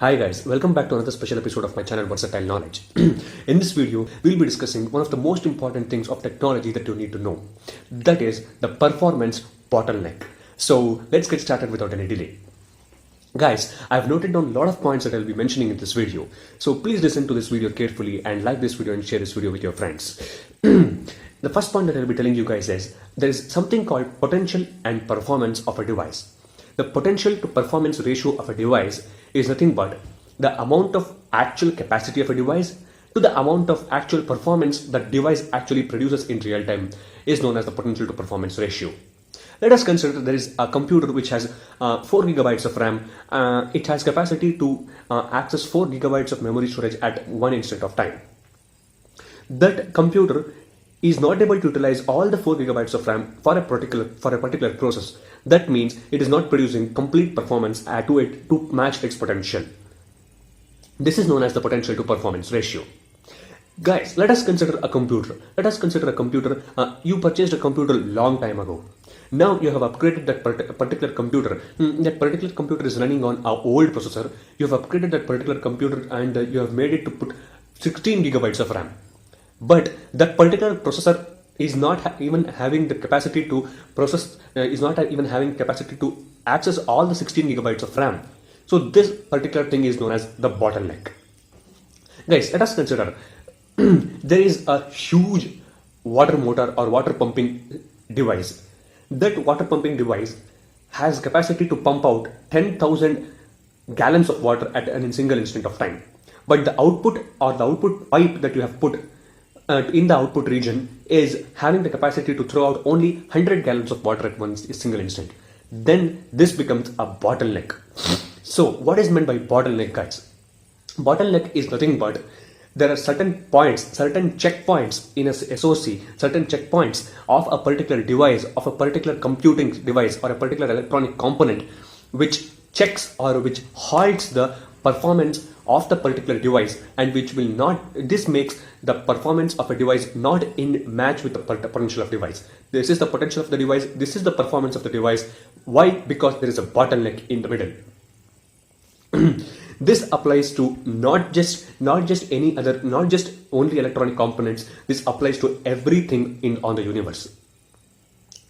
Hi guys, welcome back to another special episode of my channel Versatile Knowledge. In this video, we'll be discussing one of the most important things of technology that you need to know. That is the performance bottleneck. So let's get started without any delay. Guys, I've noted down a lot of points that I'll be mentioning in this video. So please listen to this video carefully and like this video and share this video with your friends. The first point that I'll be telling you guys is there is something called potential and performance of a device. The potential to performance ratio of a device is nothing but the amount of actual capacity of a device to the amount of actual performance that device actually produces in real time is known as the potential to performance ratio. Let us consider there is a computer which has 4 gigabytes of RAM. It has capacity to access 4 gigabytes of memory storage at one instant of time. That computer is not able to utilize all the 4 gigabytes of RAM for a particular process. That means it is not producing complete performance to match its potential. This is known as the potential to performance ratio. Guys, let us consider a computer. You purchased a computer long time ago. Now you have upgraded that particular computer. That particular computer is running on an old processor. You have upgraded that particular computer and you have made it to put 16 gigabytes of RAM. But that particular processor is not even having the capacity to access all the 16 gigabytes of RAM. So this particular thing is known as the bottleneck. Guys, let us consider there is a huge water motor or water pumping device. That water pumping device has capacity to pump out 10,000 gallons of water at a single instant of time. But the output or the output pipe that you have put in the output region is having the capacity to throw out only 100 gallons of water at one single instant. Then this becomes a bottleneck. So what is meant by bottleneck, guys? Bottleneck is nothing but there are certain checkpoints in a SoC, certain checkpoints of a particular device, of a particular computing device or a particular electronic component which checks or which halts the performance of the particular device and which will not, this makes the performance of a device not in match with the potential of device. This is the potential of the device, this is the performance of the device. Why? Because there is a bottleneck in the middle. This applies to not just only electronic components. This applies to everything on the universe.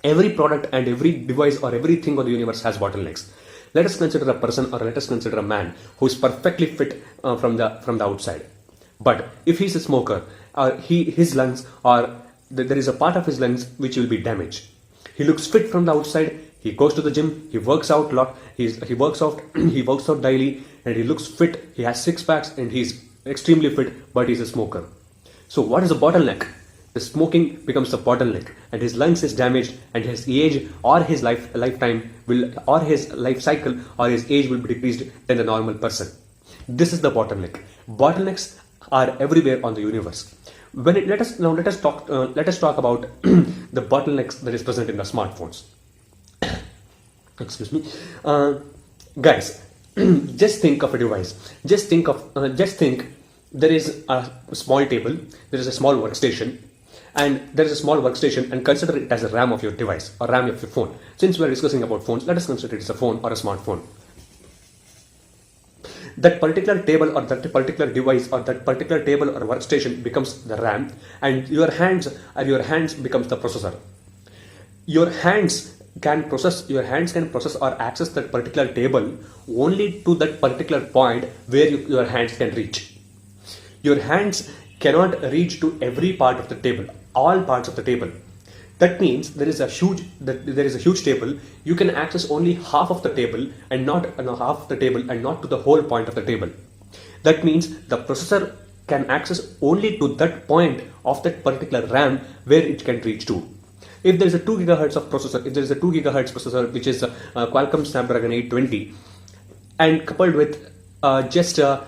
Every product and every device or everything on the universe has bottlenecks. Let us consider a person or let us consider a man who is perfectly fit from the outside. But if he's a smoker, or his lungs, or there is a part of his lungs which will be damaged. He looks fit from the outside. He goes to the gym. He works out a lot. He works out daily, and he looks fit. He has 6 packs, and he's extremely fit. But he's a smoker. So what is a bottleneck? The smoking becomes the bottleneck, and his lungs is damaged, and his age or his lifetime will, or his life cycle or his age will be decreased than the normal person. This is the bottleneck. Bottlenecks are everywhere on the universe. Let us talk about the bottlenecks that is present in the smartphones. Excuse me, guys. Just think of a device. Just think there is a small table. There is a small workstation. And there is a small workstation, and consider it as a RAM of your device or RAM of your phone. Since we are discussing about phones, let us consider it as a phone or a smartphone. That particular table or that particular device or that particular table or workstation becomes the RAM, and your hands becomes the processor. Your hands can process or access that particular table only to that particular point where your hands can reach. Your hands cannot reach to every part of the table, all parts of the table. That means there is a huge table. You can access only half of the table and not to the whole point of the table. That means the processor can access only to that point of that particular RAM where it can reach to. If there is a 2 gigahertz processor, which is a Qualcomm Snapdragon 820, and coupled with just 20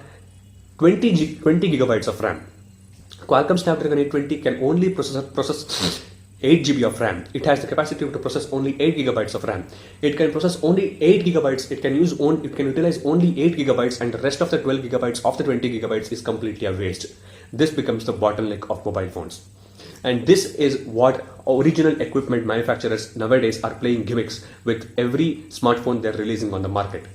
gigabytes of RAM. Qualcomm Snapdragon 820 can only process 8 GB of RAM. It has the capacity to process only 8 gigabytes of RAM. It can process only 8 gigabytes. It can utilize only 8 gigabytes, and the rest of the 12 gigabytes of the 20 gigabytes is completely a waste. This becomes the bottleneck of mobile phones. And this is what original equipment manufacturers nowadays are playing gimmicks with every smartphone they're releasing on the market.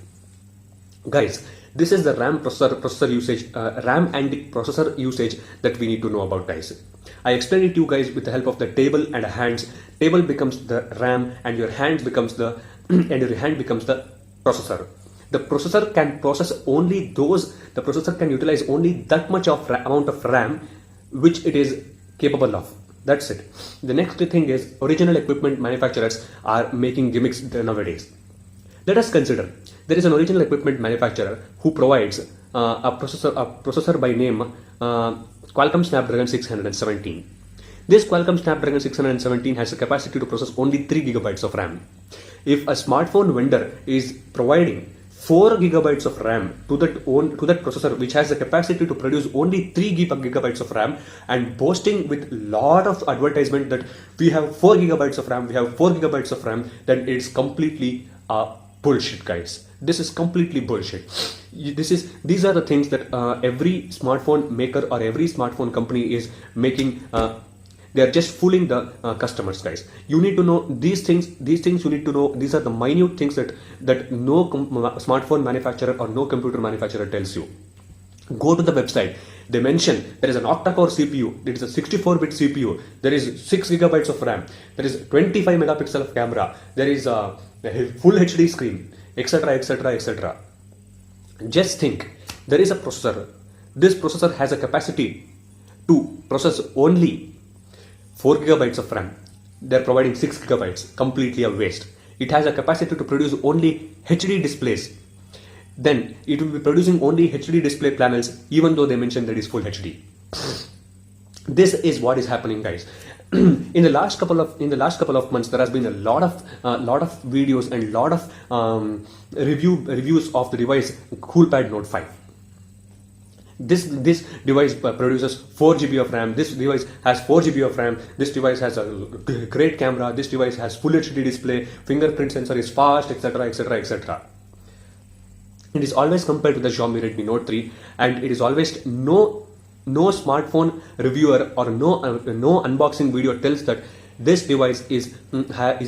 Guys, This is the processor usage, RAM and the processor usage that we need to know about, guys. I explained it to you guys with the help of the table and a hands. Table becomes the RAM and your hand becomes the and your hand becomes the processor. The processor can process only those. The processor can utilize only that much of amount of RAM which it is capable of. That's it. The next thing is original equipment manufacturers are making gimmicks nowadays. Let us consider there is an original equipment manufacturer who provides a processor by name Qualcomm Snapdragon 617. This Qualcomm Snapdragon 617 has a capacity to process only 3 gigabytes of RAM. If a smartphone vendor is providing 4 gigabytes of RAM to that processor which has the capacity to produce only 3 gigabytes of RAM and boasting with lot of advertisement that we have 4 gigabytes of RAM, we have 4 gigabytes of RAM, then it's completely bullshit, guys. This is completely bullshit. These are the things that every smartphone maker or every smartphone company is making. They are just fooling the customers, guys. You need to know these things. These things you need to know. These are the minute things that no smartphone manufacturer or no computer manufacturer tells you. Go to the website. They mention there is an octa-core CPU. It is a 64-bit CPU. There is 6 gigabytes of RAM. There is 25 megapixel of camera. There is a full HD screen, etc., etc., etc. Just think, there is a processor. This processor has a capacity to process only 4 gigabytes of RAM. They are providing 6 gigabytes, completely a waste. It has a capacity to produce only HD displays. Then it will be producing only HD display panels, even though they mention that is full HD. This is what is happening, guys. In the last couple of months, there has been a lot of videos and lot of reviews of the device Coolpad Note 5. This device produces 4 GB of RAM. This device has 4 GB of RAM. This device has a great camera. This device has full HD display. Fingerprint sensor is fast, etc., etc., etc. It is always compared to the Xiaomi Redmi Note 3, and it is always no smartphone reviewer or no unboxing video tells that this device is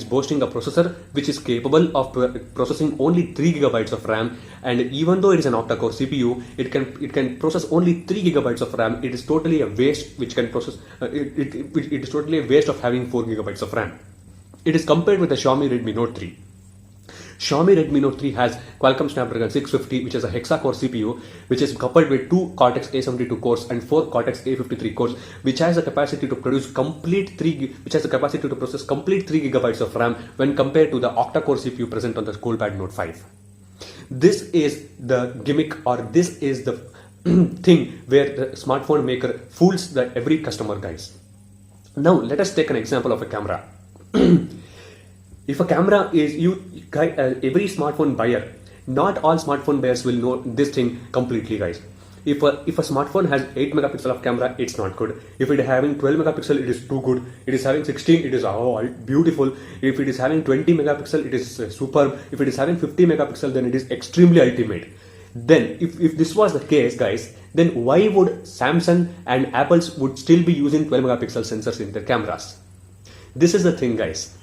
boasting a processor which is capable of processing only 3 gigabytes of RAM, and even though it is an octa-core CPU, it can process only 3 gigabytes of RAM. It is totally a waste which can process. It is totally a waste of having 4 gigabytes of RAM. It is compared with the Xiaomi Redmi Note 3. Xiaomi Redmi Note 3 has Qualcomm Snapdragon 650, which is a hexa-core CPU, which is coupled with 2 Cortex A72 cores and 4 Cortex A53 cores, which has a capacity to process complete 3 gigabytes of RAM when compared to the octa-core CPU present on the Coolpad Note 5. This is the gimmick, or this is the thing where the smartphone maker fools every customer, guys. Now let us take an example of a camera. If a camera is every smartphone buyer, not all smartphone buyers will know this thing completely, guys. If a smartphone has 8 megapixel of camera, it's not good. If it is having 12 megapixel, it is too good. It is having 16, it is beautiful. If it is having 20 megapixel, it is superb. If it is having 50 megapixel, then it is extremely ultimate. Then if this was the case, guys, then why would Samsung and Apple's would still be using 12 megapixel sensors in their cameras? This is the thing, guys.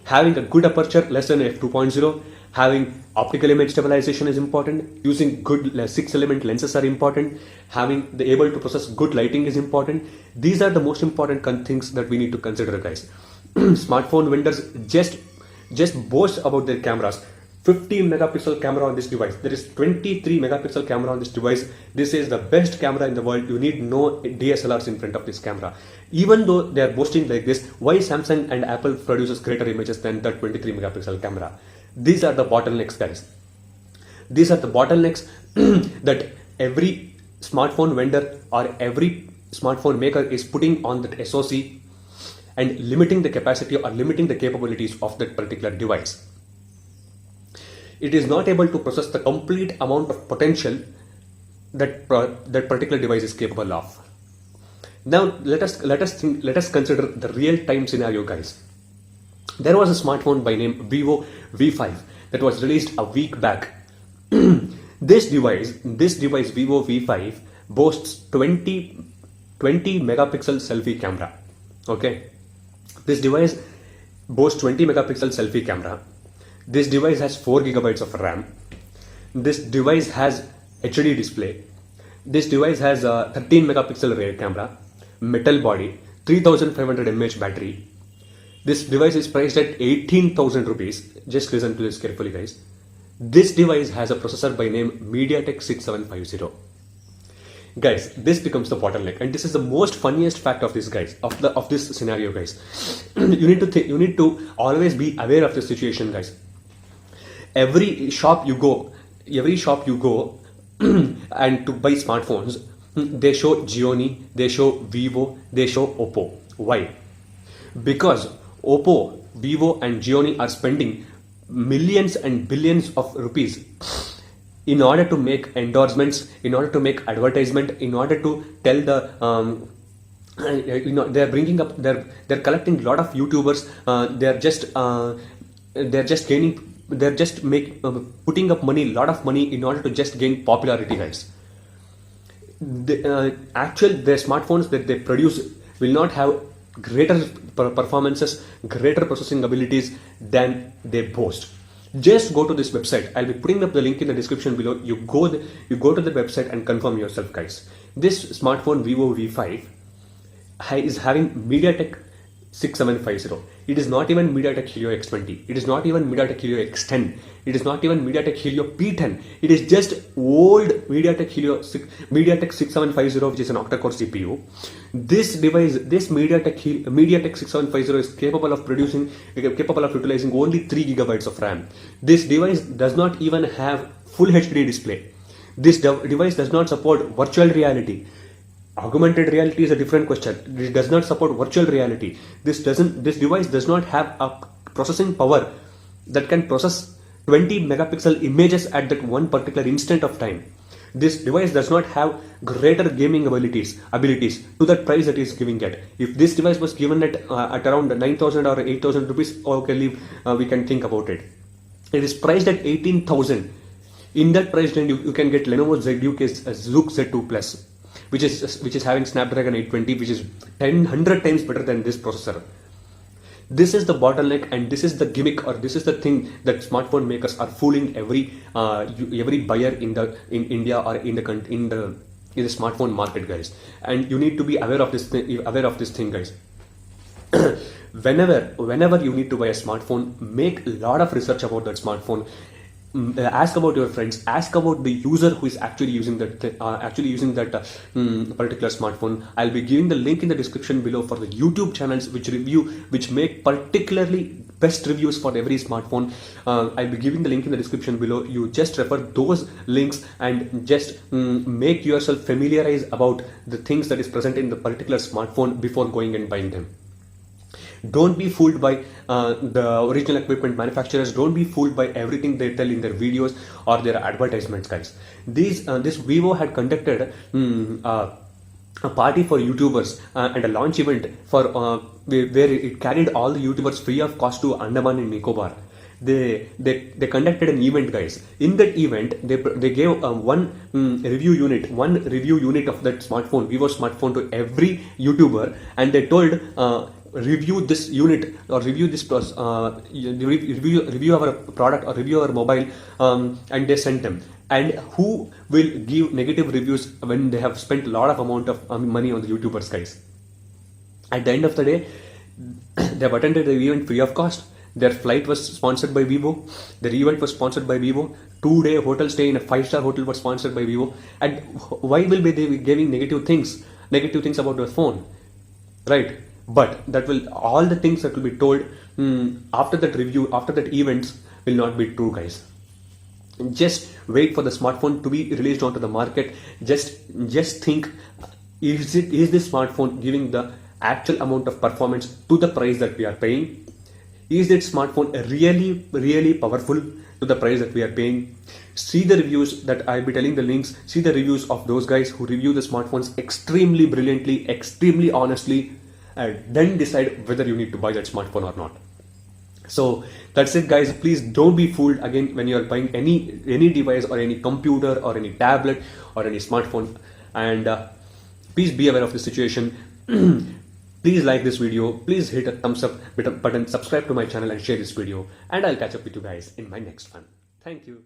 Having a good aperture less than f2.0, having optical image stabilization is important, using good 6-element lenses are important, having the able to process good lighting is important. These are the most important things that we need to consider, guys. Smartphone vendors just boast about their cameras. 15 megapixel camera on this device. There is 23 megapixel camera on this device. This is the best camera in the world. You need no DSLRs in front of this camera. Even though they are boasting like this, why Samsung and Apple produces greater images than the 23 megapixel camera? These are the bottlenecks, guys. These are the bottlenecks that every smartphone vendor or every smartphone maker is putting on that SoC and limiting the capacity or limiting the capabilities of that particular device. It is not able to process the complete amount of potential that particular device is capable of. Now let us consider the real-time scenario, guys. There was a smartphone by name Vivo V5 that was released a week back. This device Vivo V5 boasts 20 megapixel selfie camera. Okay, this device boasts 20 megapixel selfie camera. This device has 4 gigabytes of RAM. This device has HD display. This device has a 13 megapixel rear camera, metal body, 3500 mAh battery. This device is priced at 18,000 rupees. Just listen to this carefully, guys. This device has a processor by name MediaTek 6750. Guys, this becomes the bottleneck, and this is the most funniest fact of this, guys, of this scenario, guys. You need to always be aware of the situation, guys. Every shop you go and to buy smartphones, they show Xiaomi, they show Vivo, they show Oppo. Why? Because Oppo, Vivo and Xiaomi are spending millions and billions of rupees in order to make endorsements, in order to make advertisement, in order to tell the they're bringing up, they're collecting a lot of YouTubers. They're just putting up money, lot of money in order to just gain popularity, guys. Their smartphones that they produce will not have greater performances, greater processing abilities than they boast. Just go to this website. I'll be putting up the link in the description below. You go to the website and confirm yourself, guys. This smartphone Vivo V5 is having MediaTek 6750. It is not even MediaTek Helio X20. It is not even MediaTek Helio X10. It is not even MediaTek Helio P10. It is just old MediaTek 6750, which is an octa-core CPU. This device, this MediaTek 6750 is capable of utilizing only 3 gigabytes of RAM. This device does not even have full HD display. This device does not support virtual reality. Augmented reality is a different question. It does not support virtual reality. This device does not have a processing power that can process 20 megapixel images at that one particular instant of time. This device does not have greater gaming abilities to that price that is giving it. If this device was given at around 9,000 or 8,000 rupees, okay, we can think about it. It is priced at 18,000. In that price range, you can get Lenovo Zook Z2 Plus, which is having Snapdragon 820, which is 100 times better than this processor. This is the bottleneck, and this is the gimmick, or this is the thing that smartphone makers are fooling every buyer in India or in the smartphone market, guys. And you need to be aware of this thing, guys. Whenever you need to buy a smartphone, make a lot of research about that smartphone. Ask about your friends, ask about the user who is actually using that particular smartphone. I'll be giving the link in the description below for the YouTube channels which make particularly best reviews for every smartphone. I'll be giving the link in the description below. You just refer those links and just make yourself familiarize about the things that is present in the particular smartphone before going and buying them. Don't be fooled by the original equipment manufacturers. Don't be fooled by everything they tell in their videos or their advertisements, guys. This Vivo had conducted a party for YouTubers and a launch event for where it carried all the YouTubers free of cost to Andaman and Nicobar. They conducted an event, guys. In that event, they gave one review unit of that smartphone, Vivo smartphone, to every YouTuber, and they told, review this unit or review our product or review our mobile, and they sent them. And who will give negative reviews when they have spent a lot of amount of money on the YouTubers, guys? At the end of the day, they have attended the event free of cost. Their flight was sponsored by Vivo. Their event was sponsored by Vivo. 2-day hotel stay in a 5-star hotel was sponsored by Vivo. And why will they be giving negative things about the phone, right? But all the things that will be told after that review, after that events, will not be true, guys. Just wait for the smartphone to be released onto the market. Just think, is this smartphone giving the actual amount of performance to the price that we are paying? Is that smartphone really, really powerful to the price that we are paying? See the reviews that I'll be telling the links. See the reviews of those guys who review the smartphones extremely brilliantly, extremely honestly, and then decide whether you need to buy that smartphone or not. So that's it, guys. Please don't be fooled again when you are buying any device or any computer or any tablet or any smartphone. And please be aware of the situation. Please like this video. Please hit a thumbs up button, subscribe to my channel, and share this video. And I'll catch up with you guys in my next one. Thank you.